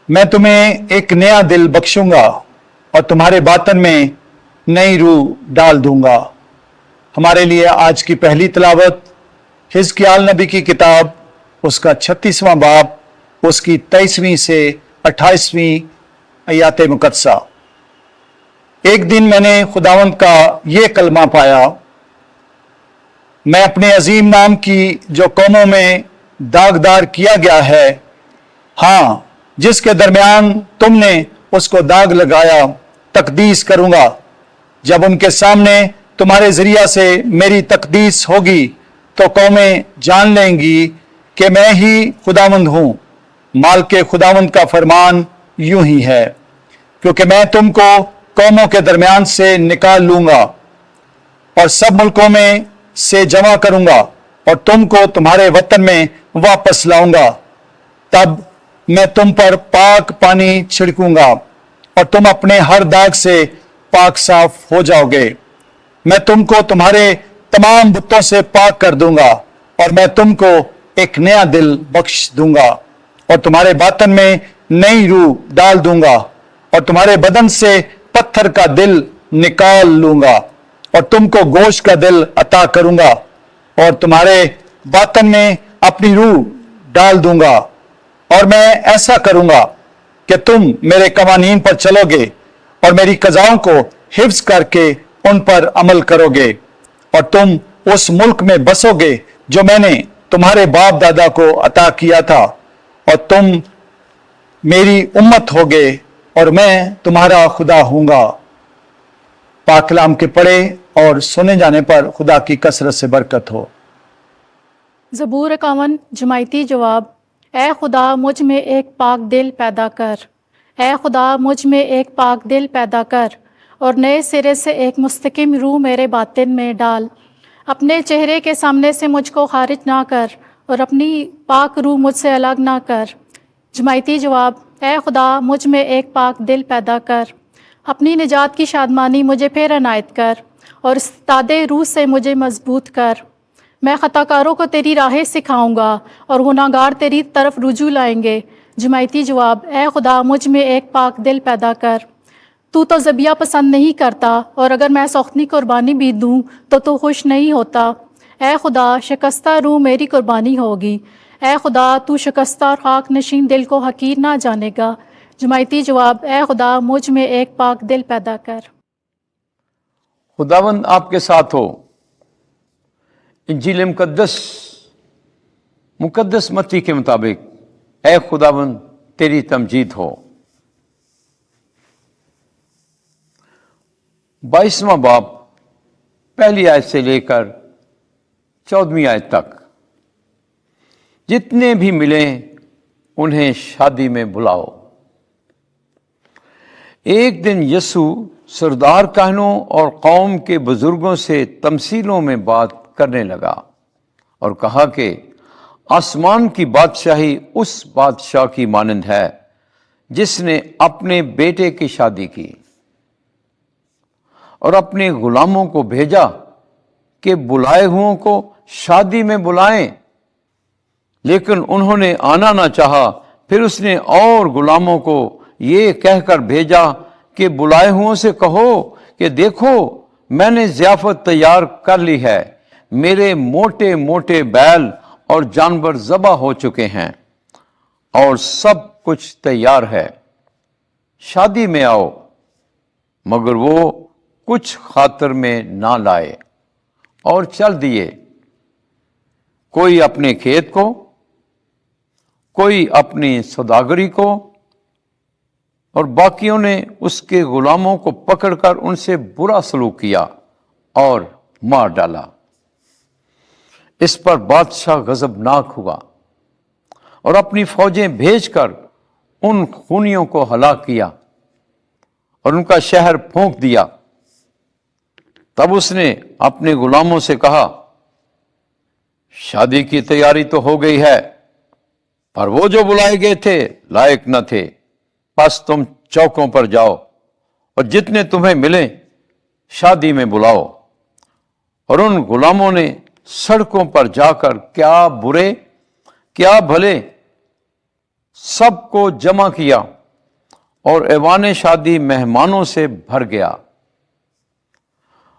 मैं तुम्हें एक नया दिल बख्शूंगा और तुम्हारे बातन में नई रूह डाल दूंगा। हमारे लिए आज की पहली तिलावत हिजकियाल नबी की किताब, उसका 36वां बाब, उसकी 23वीं से 28वीं आयत मुकद्दसा। एक दिन मैंने खुदावंद का ये कलमा पाया, मैं अपने अजीम नाम की जो कौमों में दागदार किया गया है, हाँ, जिसके दरमियान तुमने उसको दाग लगाया, तकदीस करूंगा। जब उनके सामने तुम्हारे जरिया से मेरी तकदीस होगी तो कौमें जान लेंगी कि मैं ही खुदावंद हूं। माल के खुदावंद का फरमान यूं ही है, क्योंकि मैं तुमको कौमों के दरमियान से निकाल लूंगा और सब मुल्कों में से जमा करूंगा और तुमको तुम्हारे वतन में वापस लाऊंगा। तब मैं तुम पर पाक पानी छिड़कूंगा और तुम अपने हर दाग से पाक साफ हो जाओगे। मैं तुमको तुम्हारे तमाम बुतों से पाक कर दूंगा और मैं तुमको एक नया दिल बख्श दूंगा और तुम्हारे बातन में नई रूह डाल दूंगा और तुम्हारे बदन से पत्थर का दिल निकाल लूंगा और तुमको गोश्त का दिल अता करूंगा और तुम्हारे बातन में अपनी रूह डाल दूंगा। और मैं ऐसा करूंगा कि तुम मेरे कवानीन पर चलोगे और मेरी कज़ाओं को हिफ्ज करके उन पर अमल करोगे और तुम उस मुल्क में बसोगे जो मैंने तुम्हारे बाप दादा को अता किया था, और तुम मेरी उम्मत होगे और मैं तुम्हारा खुदा हूंगा। पाक कलाम के पढ़े और सुने जाने पर खुदा की कसरत से बरकत हो। ज़बूर 51 जमायती जवाब। ए खुदा मुझ में एक पाक दिल पैदा कर। ए खुदा मुझ में एक पाक दिल पैदा कर और नए सिरे से एक मुस्तकिम रूह मेरे बातिन में डाल। अपने चेहरे के सामने से मुझको खारिज ना कर और अपनी पाक रूह मुझसे अलग ना कर। जमायती जवाब। ए खुदा मुझ में एक पाक दिल पैदा कर। अपनी निजात की शादमानी मुझे फिर अनायत कर और इस्तादे रूह से मुझे मजबूत कर। मैं ख़ताकारों को तेरी राहें सिखाऊंगा और गुनाहगार तेरी तरफ रुजू लाएंगे। जमायती जवाब। ए खुदा मुझ में एक पाक दिल पैदा कर। तू तो ज़बिया पसंद नहीं करता और अगर मैं सौख्तनी कुर्बानी भी दूँ तो तू खुश नहीं होता। ए खुदा शिकस्ता रूह मेरी कुर्बानी होगी। ए खुदा तू शिकस्ता और खाक नशीन दिल को हकीर ना जानेगा। जमायती जवाब। ए खुदा मुझ में एक पाक दिल पैदा कर। खुदावंद आपके साथ हो। इंजील मुकद्दस मत्ती के मुताबिक ए खुदावंद तेरी तमजीद हो। 22वां बाब पहली आयत से लेकर 14वीं आयत तक। जितने भी मिले उन्हें शादी में बुलाओ। एक दिन यसु सरदार कहनों और कौम के बुजुर्गों से तमसीलों में बात करने लगा और कहा कि आसमान की बादशाही उस बादशाह की मानंद है जिसने अपने बेटे की शादी की और अपने गुलामों को भेजा कि बुलाए हुओं को शादी में बुलाएं, लेकिन उन्होंने आना ना चाहा। फिर उसने और गुलामों को ये कहकर भेजा कि बुलाए हुओं से कहो कि देखो मैंने ज़ियाफत तैयार कर ली है, मेरे मोटे मोटे बैल और जानवर ज़बह हो चुके हैं और सब कुछ तैयार है, शादी में आओ। मगर वो कुछ खातर में ना लाए और चल दिए, कोई अपने खेत को, कोई अपनी सौदागरी को, और बाकियों ने उसके गुलामों को पकड़कर उनसे बुरा सलूक किया और मार डाला। इस पर बादशाह गजबनाक हुआ और अपनी फौजें भेजकर उन खूनियों को हलाक किया और उनका शहर फूंक दिया। तब उसने अपने गुलामों से कहा, शादी की तैयारी तो हो गई है, पर वो जो बुलाए गए थे लायक न थे। बस तुम चौकों पर जाओ और जितने तुम्हें मिले शादी में बुलाओ। और उन गुलामों ने सड़कों पर जाकर क्या बुरे क्या भले سب کو جمع کیا اور ایوان شادی مہمانوں سے بھر گیا۔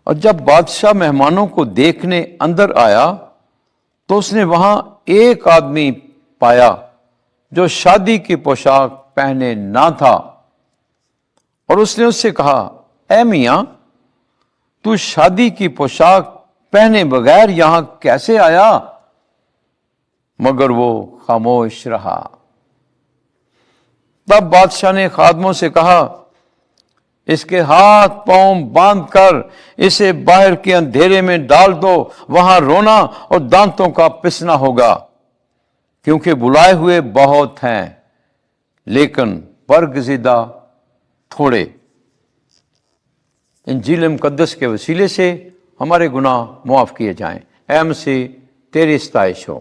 اور جب بادشاہ مہمانوں کو دیکھنے اندر آیا تو اس نے وہاں ایک آدمی پایا جو شادی کی پوشاک پہنے نہ تھا، اور اس نے اس سے کہا، اے میاں، تو شادی کی پوشاک پہنے بغیر یہاں کیسے آیا؟ مگر وہ خاموش رہا۔ تب بادشاہ نے خادموں سے کہا، اس کے ہاتھ پاؤں باندھ کر اسے باہر کے اندھیرے میں ڈال دو، وہاں رونا اور دانتوں کا پسنا ہوگا، کیونکہ بلائے ہوئے بہت ہیں لیکن برگزیدہ تھوڑے۔ انجیل مقدس کے وسیلے سے ہمارے گناہ معاف کیے جائیں۔ اے مسیح، تیری ستائش ہو۔